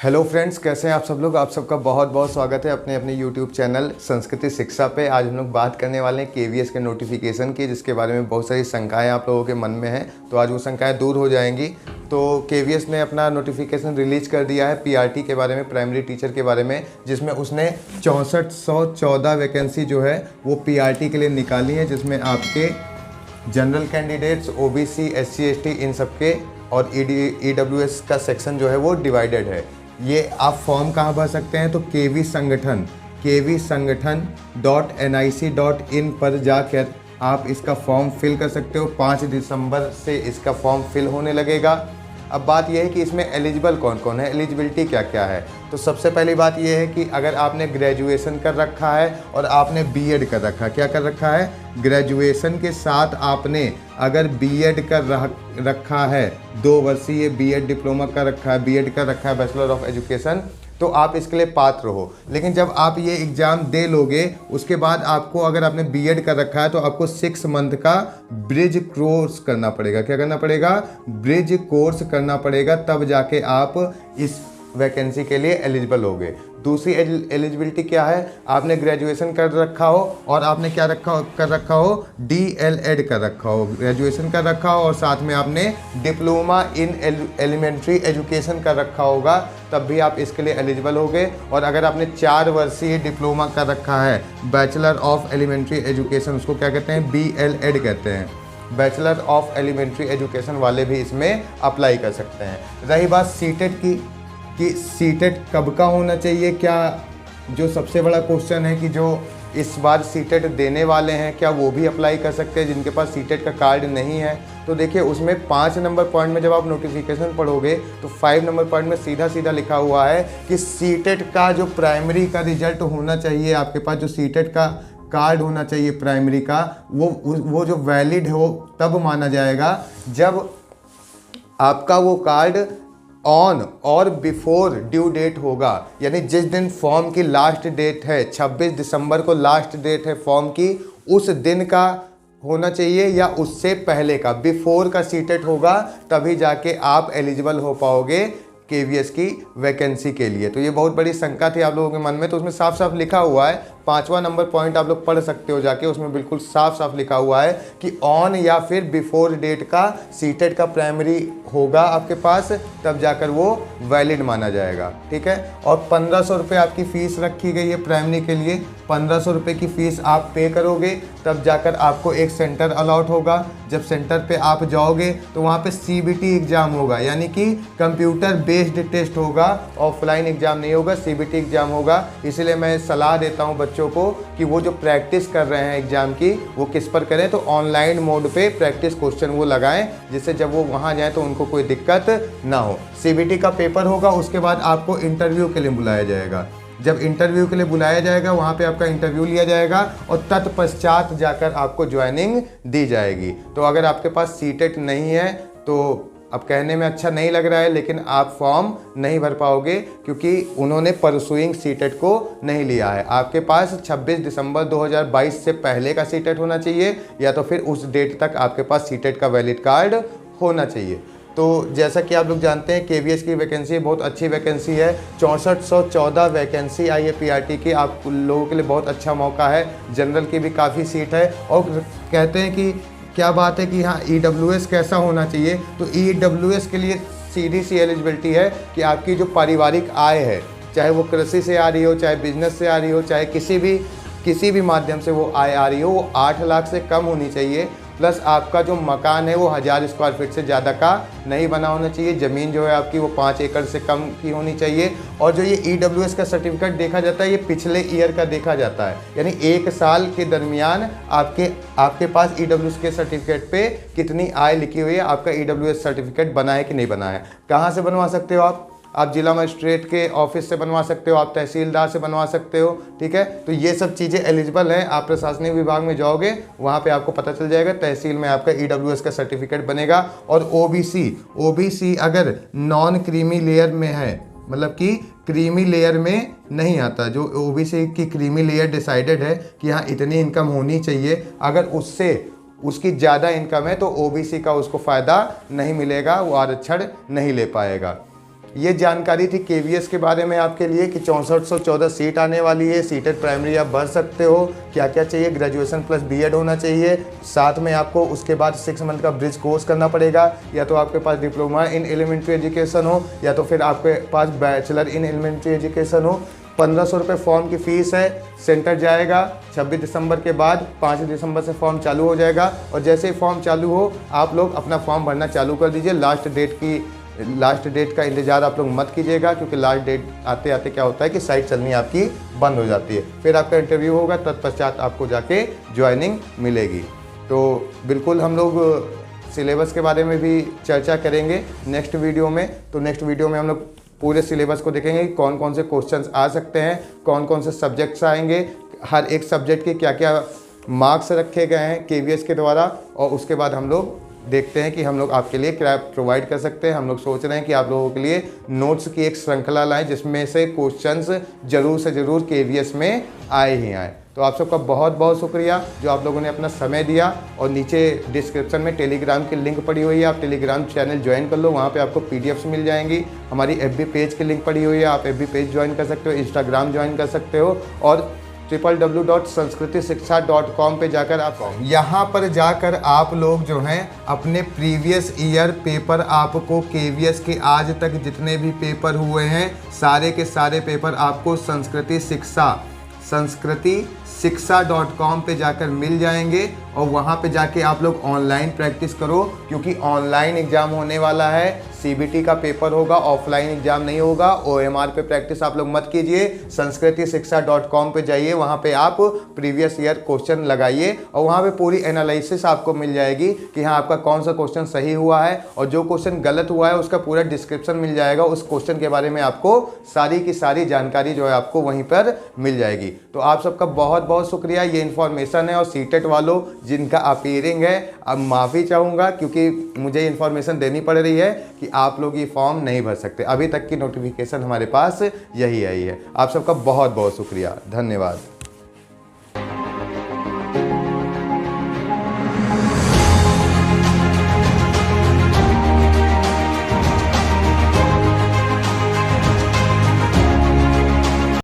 Hello friends, कैसे हैं आप सब लोग। आप सबका बहुत बहुत स्वागत है अपने अपने यूट्यूब चैनल संस्कृति शिक्षा पे। आज हम लोग बात करने वाले हैं केवीएस के नोटिफिकेशन की, जिसके बारे में बहुत सारी शंकाएं आप लोगों के मन में हैं। तो आज वो शंकाएं दूर हो जाएंगी। तो केवीएस ने अपना नोटिफिकेशन रिलीज कर दिया है पीआरटी के बारे में, प्राइमरी टीचर के बारे में, जिसमें उसने 6414 वैकेंसी जो है वो पीआरटी के लिए निकाली है, जिसमें आपके general candidates, OBC, SC, ST इन सबके और ईडब्ल्यूएस का सेक्शन जो है वो डिवाइडेड है। ये आप फॉर्म कहाँ भर सकते हैं, तो kvsangathan.nic.in पर जाकर आप इसका फॉर्म फिल कर सकते हो। 5 दिसंबर से इसका फॉर्म फिल होने लगेगा। अब बात यह है कि इसमें एलिजिबल कौन कौन है, एलिजिबिलिटी क्या क्या है। तो सबसे पहली बात यह है कि अगर आपने ग्रेजुएशन कर रखा है और आपने बीएड कर रखा है, क्या कर रखा है, ग्रेजुएशन के साथ आपने अगर बीएड कर रखा है, 2 वर्षीय बीएड डिप्लोमा कर रखा है, बीएड कर रखा है, बैचलर ऑफ एजुकेशन, तो आप इसके लिए पात्र हो। लेकिन जब आप ये एग्ज़ाम दे लोगे, उसके बाद आपको, अगर आपने बीएड कर रखा है, तो आपको 6 मंथ का ब्रिज कोर्स करना पड़ेगा। क्या करना पड़ेगा, ब्रिज कोर्स करना पड़ेगा, तब जाके आप इस वैकेंसी के लिए एलिजिबल होगे। दूसरी एलिजिबिलिटी क्या है, आपने ग्रेजुएशन कर रखा हो और आपने क्या कर रखा हो, डीएलएड कर रखा हो, ग्रेजुएशन कर रखा हो और साथ में आपने डिप्लोमा इन एलिमेंट्री एजुकेशन कर रखा होगा, तब भी आप इसके लिए एलिजिबल होगे। और अगर आपने 4 वर्षीय डिप्लोमा कर रखा है, बैचलर ऑफ एलिमेंट्री एजुकेशन, उसको क्या कहते हैं, बीएलएड कहते हैं, बैचलर ऑफ एलिमेंट्री एजुकेशन वाले भी इसमें अप्लाई कर सकते हैं। रही बात सीटेट की, कि सीटेट कब का होना चाहिए, क्या जो सबसे बड़ा क्वेश्चन है कि जो इस बार सीटेट देने वाले हैं, क्या वो भी अप्लाई कर सकते हैं जिनके पास सीटेट का कार्ड नहीं है। तो देखिए, उसमें 5 नंबर पॉइंट में जब आप नोटिफिकेशन पढ़ोगे तो 5 नंबर पॉइंट में सीधा सीधा लिखा हुआ है कि सीटेट का जो प्राइमरी का रिजल्ट होना चाहिए, आपके पास जो सीटेट का कार्ड होना चाहिए प्राइमरी का, वो जो वैलिड हो तब माना जाएगा जब आपका वो कार्ड ऑन और बिफोर ड्यू डेट होगा। यानी जिस दिन फॉर्म की लास्ट डेट है, 26 दिसंबर को लास्ट डेट है फॉर्म की, उस दिन का होना चाहिए या उससे पहले का, बिफोर का सीटेट होगा, तभी जाके आप एलिजिबल हो पाओगे केवीएस की वैकेंसी के लिए। तो ये बहुत बड़ी शंका थी आप लोगों के मन में, तो उसमें साफ साफ लिखा हुआ है, 5वां नंबर पॉइंट आप लोग पढ़ सकते हो जाके, उसमें बिल्कुल साफ साफ लिखा हुआ है कि ऑन या फिर बिफोर डेट का सीटेट का प्राइमरी होगा आपके पास, तब जाकर वो वैलिड माना जाएगा। ठीक है। और 1500 रुपये आपकी फ़ीस रखी गई है प्राइमरी के लिए। 1500 रुपये की फ़ीस आप पे करोगे, तब जाकर आपको एक सेंटर अलॉट होगा। जब सेंटर पे आप जाओगे तो वहाँ पे सीबीटी एग्ज़ाम होगा, यानी कि कंप्यूटर बेस्ड टेस्ट होगा, ऑफलाइन एग्ज़ाम नहीं होगा, सीबीटी एग्ज़ाम होगा। इसलिए मैं सलाह देता हूँ बच्चों को कि वो जो प्रैक्टिस कर रहे हैं एग्ज़ाम की, वो किस पर करें, तो ऑनलाइन मोड पे प्रैक्टिस क्वेश्चन वो लगाएं, जिससे जब वो वहाँ जाएँ तो उनको कोई दिक्कत ना हो। सीबीटी का पेपर होगा, उसके बाद आपको इंटरव्यू के लिए बुलाया जाएगा। जब इंटरव्यू के लिए बुलाया जाएगा, वहाँ पे आपका इंटरव्यू लिया जाएगा और तत्पश्चात जाकर आपको ज्वाइनिंग दी जाएगी। तो अगर आपके पास सीटेट नहीं है, तो अब कहने में अच्छा नहीं लग रहा है, लेकिन आप फॉर्म नहीं भर पाओगे, क्योंकि उन्होंने परसुइंग सीटेट को नहीं लिया है। आपके पास 26 दिसंबर 2022 से पहले का सीटेट होना चाहिए, या तो फिर उस डेट तक आपके पास सीटेट का वैलिड कार्ड होना चाहिए। तो जैसा कि आप लोग जानते हैं, केवीएस की वैकेंसी बहुत अच्छी वैकेंसी है। 6414 वैकेंसी आई है पीआरटी की। आप लोगों के लिए बहुत अच्छा मौका है। जनरल की भी काफ़ी सीट है। और कहते हैं कि क्या बात है कि हाँ, ईडब्ल्यूएस कैसा होना चाहिए, तो ईडब्ल्यूएस के लिए सीधी सी एलिजिबिलिटी है कि आपकी जो पारिवारिक आय है, चाहे वो कृषि से आ रही हो, चाहे बिजनेस से आ रही हो, चाहे किसी भी माध्यम से वो आय आ रही हो, वो 8 लाख से कम होनी चाहिए। प्लस आपका जो मकान है वो 1000 स्क्वायर फीट से ज़्यादा का नहीं बना होना चाहिए। ज़मीन जो है आपकी वो 5 एकड़ से कम की होनी चाहिए। और जो ये ईडब्ल्यूएस का सर्टिफिकेट देखा जाता है, ये पिछले ईयर का देखा जाता है, यानी 1 साल के दरमियान आपके पास ईडब्ल्यूएस के सर्टिफिकेट पे कितनी आय लिखी हुई है, आपका ईडब्ल्यूएस सर्टिफिकेट बना है कि नहीं बना है। कहाँ से बनवा सकते हो आप जिला मजिस्ट्रेट के ऑफिस से बनवा सकते हो, आप तहसीलदार से बनवा सकते हो। ठीक है। तो ये सब चीज़ें एलिजिबल हैं। आप प्रशासनिक विभाग में जाओगे, वहाँ पे आपको पता चल जाएगा, तहसील में आपका ईडब्ल्यूएस का सर्टिफिकेट बनेगा। और ओबीसी अगर नॉन क्रीमी लेयर में है, मतलब कि क्रीमी लेयर में नहीं आता, जो ओबीसी की क्रीमी लेयर डिसाइडेड है कि हाँ इतनी इनकम होनी चाहिए, अगर उसकी ज़्यादा इनकम है तो ओबीसी का उसको फ़ायदा नहीं मिलेगा, वो आरक्षण नहीं ले पाएगा। ये जानकारी थी KVS के बारे में आपके लिए कि 6414 सीट आने वाली है। सीटेड प्राइमरी आप भर सकते हो। क्या क्या चाहिए, ग्रेजुएशन प्लस B.Ed होना चाहिए, साथ में आपको उसके बाद 6 मंथ का ब्रिज कोर्स करना पड़ेगा, या तो आपके पास डिप्लोमा इन एलिमेंट्री एजुकेशन हो या तो फिर आपके पास बैचलर इन एलिमेंट्री एजुकेशन हो। 1500 रुपये फॉर्म की फ़ीस है। सेंटर जाएगा 26 दिसंबर के बाद, 5 दिसंबर से फॉर्म चालू हो जाएगा और जैसे ही फॉर्म चालू हो आप लोग अपना फॉर्म भरना चालू कर दीजिए। लास्ट डेट का इंतज़ार आप लोग मत कीजिएगा, क्योंकि लास्ट डेट आते आते क्या होता है कि साइट चलनी आपकी बंद हो जाती है। फिर आपका इंटरव्यू होगा, तत्पश्चात आपको जाके ज्वाइनिंग मिलेगी। तो बिल्कुल हम लोग सिलेबस के बारे में भी चर्चा करेंगे नेक्स्ट वीडियो में। तो नेक्स्ट वीडियो में हम लोग पूरे सिलेबस को देखेंगे कि कौन कौन से क्वेश्चंस आ सकते हैं, कौन कौन से सब्जेक्ट्स आएंगे, हर एक सब्जेक्ट के क्या क्या मार्क्स रखे गए हैं KVS के द्वारा, और उसके बाद हम लोग देखते हैं कि हम लोग आपके लिए क्या प्रोवाइड कर सकते हैं। हम लोग सोच रहे हैं कि आप लोगों के लिए नोट्स की एक श्रृंखला लाएं जिसमें से क्वेश्चंस जरूर से ज़रूर KVS में आए ही आए। तो आप सबका बहुत बहुत शुक्रिया जो आप लोगों ने अपना समय दिया। और नीचे डिस्क्रिप्शन में टेलीग्राम की लिंक पड़ी हुई है, आप टेलीग्राम चैनल ज्वाइन कर लो, वहाँ पे आपको PDFs मिल जाएंगी। हमारी FB पेज की लिंक पड़ी हुई है, आप FB पेज ज्वाइन कर सकते हो, इंस्टाग्राम ज्वाइन कर सकते हो, और www.sanskritiशिक्षा.com पे जाकर आप यहाँ पर जाकर आप लोग जो हैं अपने प्रीवियस ईयर पेपर, आपको KVS के आज तक जितने भी पेपर हुए हैं सारे के सारे पेपर आपको संस्कृतिशिक्षा.com पे जाकर मिल जाएंगे। और वहाँ पे जाके आप लोग ऑनलाइन प्रैक्टिस करो, क्योंकि ऑनलाइन एग्ज़ाम होने वाला है। CBT का पेपर होगा, ऑफलाइन एग्जाम नहीं होगा। OMR पे प्रैक्टिस आप लोग मत कीजिए, संस्कृतिशिक्षा.com पे जाइए, वहाँ पे आप प्रीवियस ईयर क्वेश्चन लगाइए और वहाँ पे पूरी एनालिसिस आपको मिल जाएगी कि हाँ आपका कौन सा क्वेश्चन सही हुआ है, और जो क्वेश्चन गलत हुआ है उसका पूरा डिस्क्रिप्शन मिल जाएगा। उस क्वेश्चन के बारे में आपको सारी की सारी जानकारी जो है आपको वहीं पर मिल जाएगी। तो आप सबका बहुत बहुत शुक्रिया। ये इन्फॉर्मेशन है, और सीटेट वालों जिनका अपीयरिंग है, अब माफ़ी चाहूँगा क्योंकि मुझे इन्फॉर्मेशन देनी पड़ रही है कि आप लोग ये फॉर्म नहीं भर सकते। अभी तक की नोटिफिकेशन हमारे पास यही आई है। आप सबका बहुत बहुत शुक्रिया, धन्यवाद।